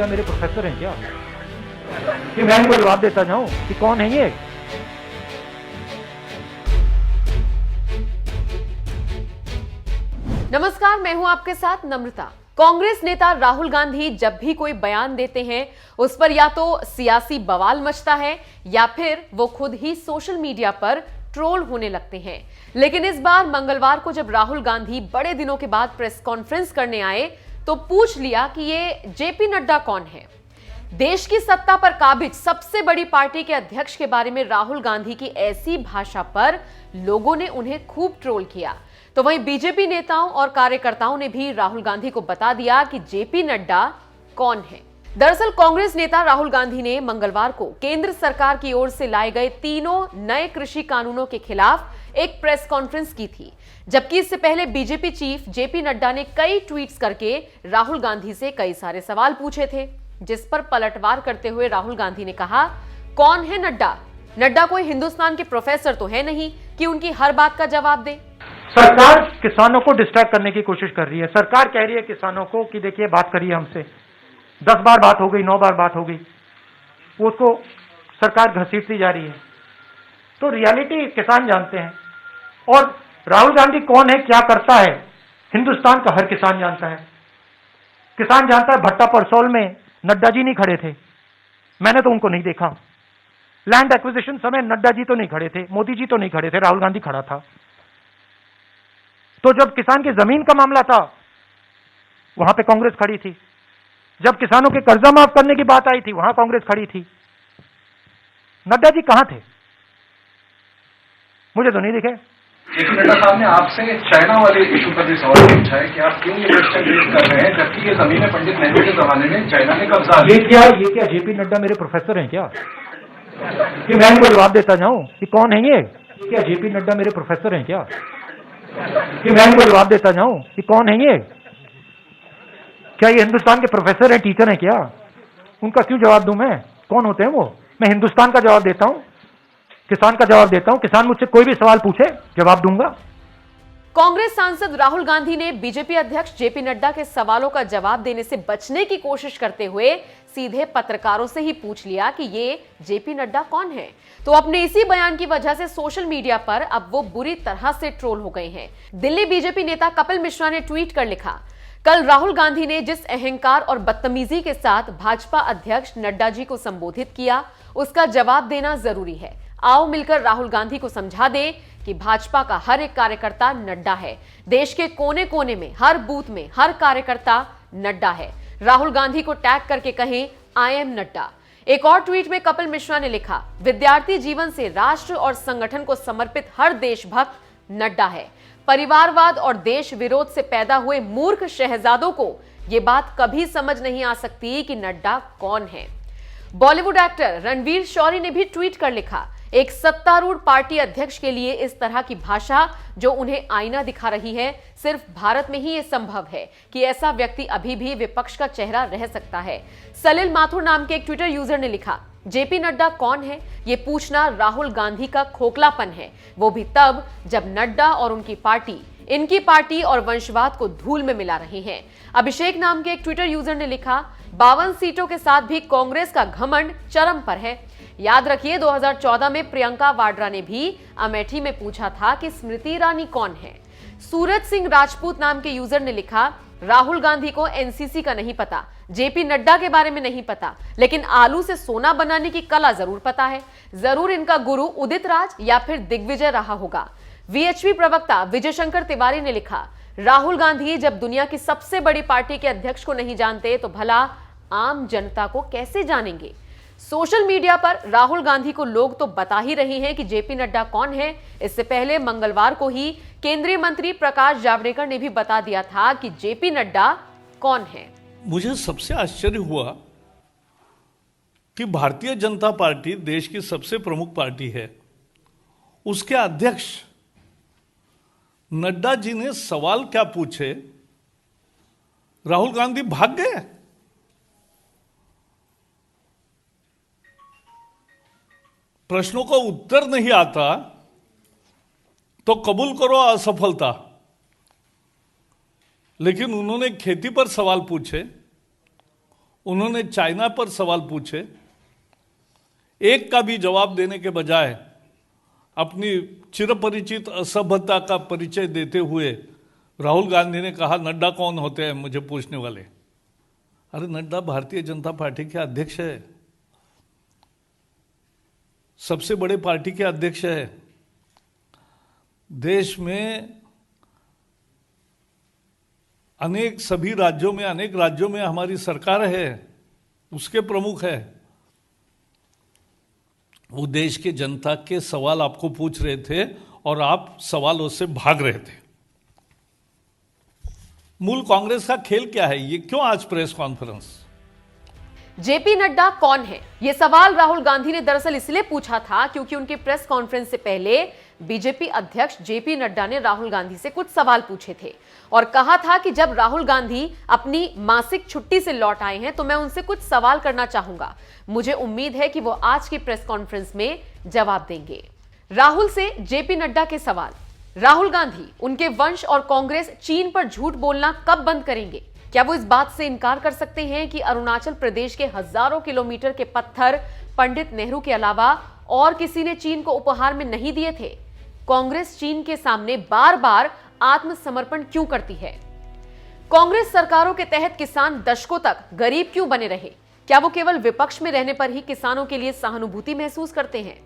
नड्डा मेरे प्रोफेसर हैं क्या कि मैं इनको जवाब देता जाऊं कि कौन है ये? नमस्कार, मैं हूं आपके साथ नम्रता। कांग्रेस नेता राहुल गांधी जब भी कोई बयान देते हैं उस पर या तो सियासी बवाल मचता है या फिर वो खुद ही सोशल मीडिया पर ट्रोल होने लगते हैं। लेकिन इस बार मंगलवार को जब राहुल गांधी बड़े दिनों के बाद प्रेस कॉन्फ्रेंस करने आए तो पूछ लिया कि ये जेपी नड्डा कौन है। देश की सत्ता पर काबिज सबसे बड़ी पार्टी के अध्यक्ष के बारे में राहुल गांधी की ऐसी भाषा पर लोगों ने उन्हें खूब ट्रोल किया। तो वहीं बीजेपी नेताओं और कार्यकर्ताओं ने भी राहुल गांधी को बता दिया कि जेपी नड्डा कौन है। दरअसल कांग्रेस नेता राहुल गांधी ने मंगलवार को केंद्र सरकार की ओर से लाए गए तीनों नए कृषि कानूनों के खिलाफ एक प्रेस कॉन्फ्रेंस की थी, जबकि इससे पहले बीजेपी चीफ जेपी नड्डा ने कई ट्वीट्स करके राहुल गांधी से कई सारे सवाल पूछे थे, जिस पर पलटवार करते हुए राहुल गांधी ने कहा, कौन है नड्डा? नड्डा कोई हिंदुस्तान के प्रोफेसर तो है नहीं कि उनकी हर बात का जवाब दे। सरकार किसानों को डिस्ट्रैक्ट करने की कोशिश कर रही है। सरकार कह रही है किसानों को कि देखिए बात करिए हमसे, 10 बार बात हो गई, 9 बार बात हो गई, वो उसको सरकार घसीटती जा रही है। तो रियलिटी किसान जानते हैं। और राहुल गांधी कौन है, क्या करता है, हिंदुस्तान का हर किसान जानता है। किसान जानता है भट्टा परसौल में नड्डा जी नहीं खड़े थे, मैंने तो उनको नहीं देखा। लैंड एक्विजिशन समय नड्डा जी तो नहीं खड़े थे, मोदी जी तो नहीं खड़े थे, राहुल गांधी खड़ा था। तो जब किसान की जमीन का मामला था वहां पे कांग्रेस खड़ी थी। जब किसानों के कर्जा माफ करने की बात आई थी वहां कांग्रेस खड़ी थी। नड्डा जी कहां थे? मुझे तो नहीं दिखे। जेपी नड्डा साहब ने आपसे चाइना वाले इशू पर भी सवाल पूछा है कि आप क्यों ये क्वेश्चन रेज कर रहे हैं, जबकि ये जमीनें पंडित नेहरू के जमाने में चाइना ने कब्जा लिया। ये क्या जेपी नड्डा मेरे प्रोफेसर हैं क्या कि मैं इनको जवाब देता जाऊं कि कौन है ये? क्या जेपी नड्डा मेरे प्रोफेसर हैं क्या कि मैं इनको जवाब देता जाऊं कि कौन है ये? क्या ये हिंदुस्तान के प्रोफेसर हैं, टीचर हैं क्या? उनका क्यों जवाब दूं मैं? कौन होते हैं वो? मैं हिंदुस्तान का जवाब देता हूं, किसान का जवाब देता हूं। किसान मुझसे कोई भी सवाल पूछे जवाब दूंगा। कांग्रेस सांसद राहुल गांधी ने बीजेपी अध्यक्ष जेपी नड्डा के सवालों का जवाब देने से बचने की कोशिश करते हुए सीधे पत्रकारों से ही पूछ लिया कि ये जेपी नड्डा कौन है। तो अपने इसी बयान की वजह से सोशल मीडिया पर अब वो बुरी तरह से ट्रोल हो गए हैं। दिल्ली बीजेपी नेता कपिल मिश्रा ने ट्वीट कर लिखा, कल राहुल गांधी ने जिस अहंकार और बदतमीजी के साथ भाजपा अध्यक्ष नड्डा जी को संबोधित किया उसका जवाब देना जरूरी है। आओ मिलकर राहुल गांधी को समझा दें कि भाजपा का हर एक कार्यकर्ता नड्डा है। देश के कोने कोने में, हर बूथ में हर कार्यकर्ता नड्डा है। राहुल गांधी को टैग करके कहें, आई एम नड्डा। एक और ट्वीट में कपिल मिश्रा ने लिखा, विद्यार्थी जीवन से राष्ट्र और संगठन को समर्पित हर देशभक्त नड्डा है। परिवारवाद और देश विरोध से पैदा हुए मूर्ख शहजादों को यह बात कभी समझ नहीं आ सकती कि नड्डा कौन है। बॉलीवुड एक्टर रणवीर शौरी ने भी ट्वीट कर लिखा, एक सत्तारूढ़ पार्टी अध्यक्ष के लिए इस तरह की भाषा जो उन्हें आईना दिखा रही है, सिर्फ भारत में ही यह संभव है कि ऐसा व्यक्ति अभी भी विपक्ष का चेहरा रह सकता है। सलिल माथुर नाम के एक ट्विटर यूजर ने लिखा, जेपी नड्डा कौन है, ये पूछना राहुल गांधी का खोखलापन है, वो भी तब जब नड्डा और इनकी पार्टी और वंशवाद को धूल में मिला रही हैं। अभिषेक नाम के एक ट्विटर यूजर ने लिखा, 52 सीटों के साथ भी कांग्रेस का घमंड चरम पर है। याद रखिए 2014 में प्रियंका वाड्रा ने भी अमेठी में पूछा था कि स्मृति ईरानी कौन है। सूरज सिंह राजपूत नाम के यूजर ने लिखा, राहुल गांधी को एनसीसी का नहीं पता, जेपी नड्डा के बारे में नहीं पता, लेकिन आलू से सोना बनाने की कला जरूर पता है। जरूर इनका गुरु उदित राज या फिर दिग्विजय रहा होगा। वीएचपी प्रवक्ता विजय शंकर तिवारी ने लिखा, राहुल गांधी जब दुनिया की सबसे बड़ी पार्टी के अध्यक्ष को नहीं जानते तो भला आम जनता को कैसे जानेंगे। सोशल मीडिया पर राहुल गांधी को लोग तो बता ही रहे हैं कि जेपी नड्डा कौन है। इससे पहले मंगलवार को ही केंद्रीय मंत्री प्रकाश जावड़ेकर ने भी बता दिया था कि जेपी नड्डा कौन है। मुझे सबसे आश्चर्य हुआ कि भारतीय जनता पार्टी देश की सबसे प्रमुख पार्टी है, उसके अध्यक्ष नड्डा जी ने सवाल क्या पूछे, राहुल गांधी भाग गए। प्रश्नों का उत्तर नहीं आता तो कबूल करो असफलता। लेकिन उन्होंने खेती पर सवाल पूछे उन्होंने चाइना पर सवाल पूछे, एक का भी जवाब देने के बजाय अपनी चिरपरिचित असभ्यता का परिचय देते हुए राहुल गांधी ने कहा नड्डा कौन होते हैं मुझे पूछने वाले। अरे नड्डा भारतीय जनता पार्टी के अध्यक्ष है, सबसे बड़े पार्टी के अध्यक्ष है। देश में सभी राज्यों में अनेक राज्यों में हमारी सरकार है, उसके प्रमुख है। वो देश के जनता के सवाल आपको पूछ रहे थे और आप सवालों से भाग रहे थे। मूल कांग्रेस का खेल क्या है, ये क्यों आज प्रेस कॉन्फ्रेंस? जेपी नड्डा कौन है, यह सवाल राहुल गांधी ने दरअसल इसलिए पूछा था क्योंकि उनके प्रेस कॉन्फ्रेंस से पहले बीजेपी अध्यक्ष जेपी नड्डा ने राहुल गांधी से कुछ सवाल पूछे थे और कहा था कि जब राहुल गांधी अपनी मासिक छुट्टी से लौट आए हैं तो मैं उनसे कुछ सवाल करना चाहूंगा। मुझे उम्मीद है कि वो आज की प्रेस कॉन्फ्रेंस में जवाब देंगे। राहुल से जेपी नड्डा के सवाल। राहुल गांधी, उनके वंश और कांग्रेस चीन पर झूठ बोलना कब बंद करेंगे? क्या वो इस बात से इनकार कर सकते हैं कि अरुणाचल प्रदेश के हजारों किलोमीटर के पत्थर पंडित नेहरू के अलावा और किसी ने चीन को उपहार में नहीं दिए थे? कांग्रेस चीन के सामने बार बार आत्मसमर्पण क्यों करती है? कांग्रेस सरकारों के तहत किसान दशकों तक गरीब क्यों बने रहे? क्या वो केवल विपक्ष में रहने पर ही किसानों के लिए सहानुभूति महसूस करते हैं?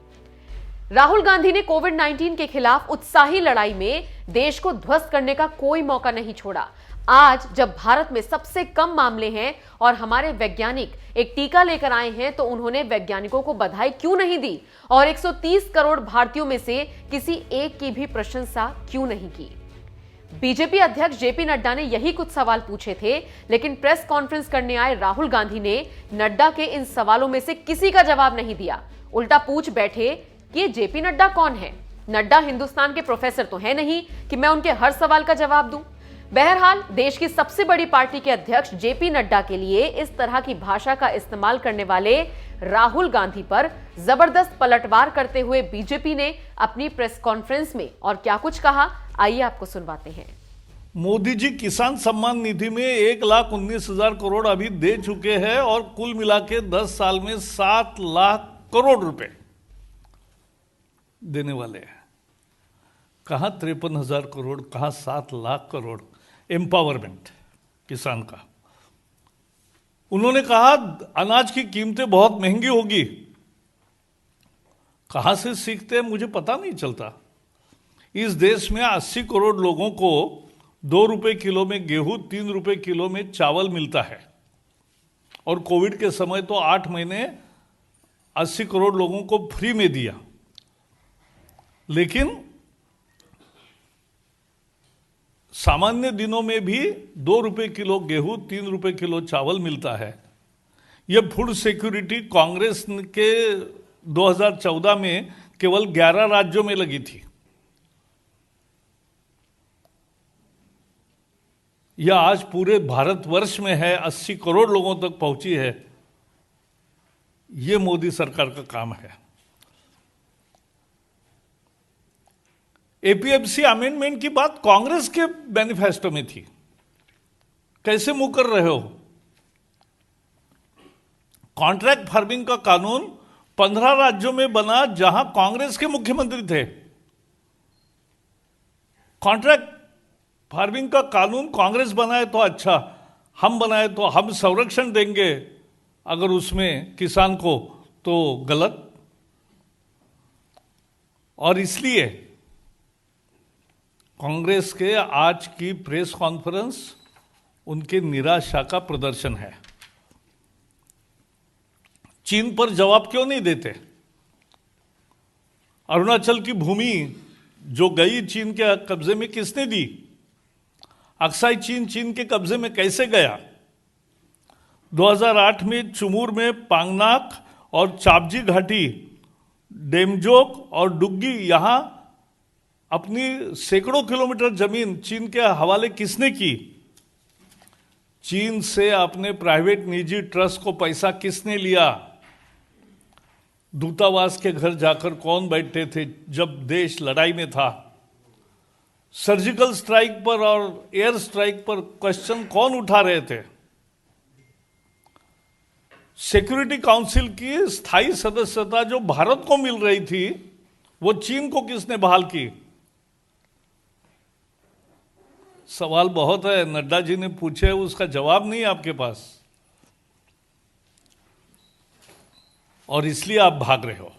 राहुल गांधी ने कोविड-19 के खिलाफ उत्साही लड़ाई में देश को ध्वस्त करने का कोई मौका नहीं छोड़ा। आज जब भारत में सबसे कम मामले हैं और हमारे वैज्ञानिक एक टीका लेकर आए हैं तो उन्होंने वैज्ञानिकों को बधाई क्यों नहीं दी और 130 करोड़ भारतीयों में से किसी एक की भी प्रशंसा क्यों नहीं की? बीजेपी अध्यक्ष जेपी नड्डा ने यही कुछ सवाल पूछे थे, लेकिन प्रेस कॉन्फ्रेंस करने आए राहुल गांधी ने नड्डा के इन सवालों में से किसी का जवाब नहीं दिया। उल्टा पूछ बैठे कि ये जेपी नड्डा कौन है? नड्डा हिंदुस्तान के प्रोफेसर तो है नहीं कि मैं उनके हर सवाल का जवाब दूं। बहरहाल देश की सबसे बड़ी पार्टी के अध्यक्ष जेपी नड्डा के लिए इस तरह की भाषा का इस्तेमाल करने वाले राहुल गांधी पर जबरदस्त पलटवार करते हुए बीजेपी ने अपनी प्रेस कॉन्फ्रेंस में और क्या कुछ कहा, आइए आपको सुनवाते हैं। मोदी जी किसान सम्मान निधि में 1,19,000 करोड़ अभी दे चुके हैं और कुल मिला के 10 साल में 7 लाख करोड़ रुपए देने वाले हैं। कहां 53,000 करोड़, कहां 7 लाख करोड़ एम्पावरमेंट किसान का। उन्होंने कहा अनाज की कीमतें बहुत महंगी होगी। कहां से सीखते हैं मुझे पता नहीं चलता। इस देश में 80 करोड़ लोगों को 2 रुपए किलो में गेहूं, 3 रुपए किलो में चावल मिलता है और कोविड के समय तो 8 महीने 80 करोड़ लोगों को फ्री में दिया। लेकिन सामान्य दिनों में भी 2 रुपए किलो गेहूं, 3 रुपए किलो चावल मिलता है। यह फूड सिक्योरिटी कांग्रेस के 2014 में केवल 11 राज्यों में लगी थी। यह आज पूरे भारतवर्ष में है, 80 करोड़ लोगों तक पहुंची है। यह मोदी सरकार का काम है। एपीएमसी अमेंडमेंट की बात कांग्रेस के मैनिफेस्टो में थी, कैसे मुंह कर रहे हो? कॉन्ट्रैक्ट फार्मिंग का कानून 15 राज्यों में बना जहां कांग्रेस के मुख्यमंत्री थे। कॉन्ट्रैक्ट फार्मिंग का कानून कांग्रेस बनाए तो अच्छा, हम बनाए तो हम संरक्षण देंगे अगर उसमें किसान को, तो गलत। और इसलिए कांग्रेस के आज की प्रेस कॉन्फ्रेंस उनके निराशा का प्रदर्शन है। चीन पर जवाब क्यों नहीं देते? अरुणाचल की भूमि जो गई चीन के कब्जे में किसने दी? अक्साई चीन के कब्जे में कैसे गया? 2008 में चुमूर में पांगनाक और चापजी घाटी, डेमजोक और डुग्गी, यहां अपनी सैकड़ों किलोमीटर जमीन चीन के हवाले किसने की? चीन से अपने प्राइवेट निजी ट्रस्ट को पैसा किसने लिया? दूतावास के घर जाकर कौन बैठे थे जब देश लड़ाई में था? सर्जिकल स्ट्राइक पर और एयर स्ट्राइक पर क्वेश्चन कौन उठा रहे थे? सिक्योरिटी काउंसिल की स्थायी सदस्यता जो भारत को मिल रही थी वो चीन को किसने बहाल की? सवाल बहुत है, नड्डा जी ने पूछे, उसका जवाब नहीं है आपके पास, और इसलिए आप भाग रहे हो।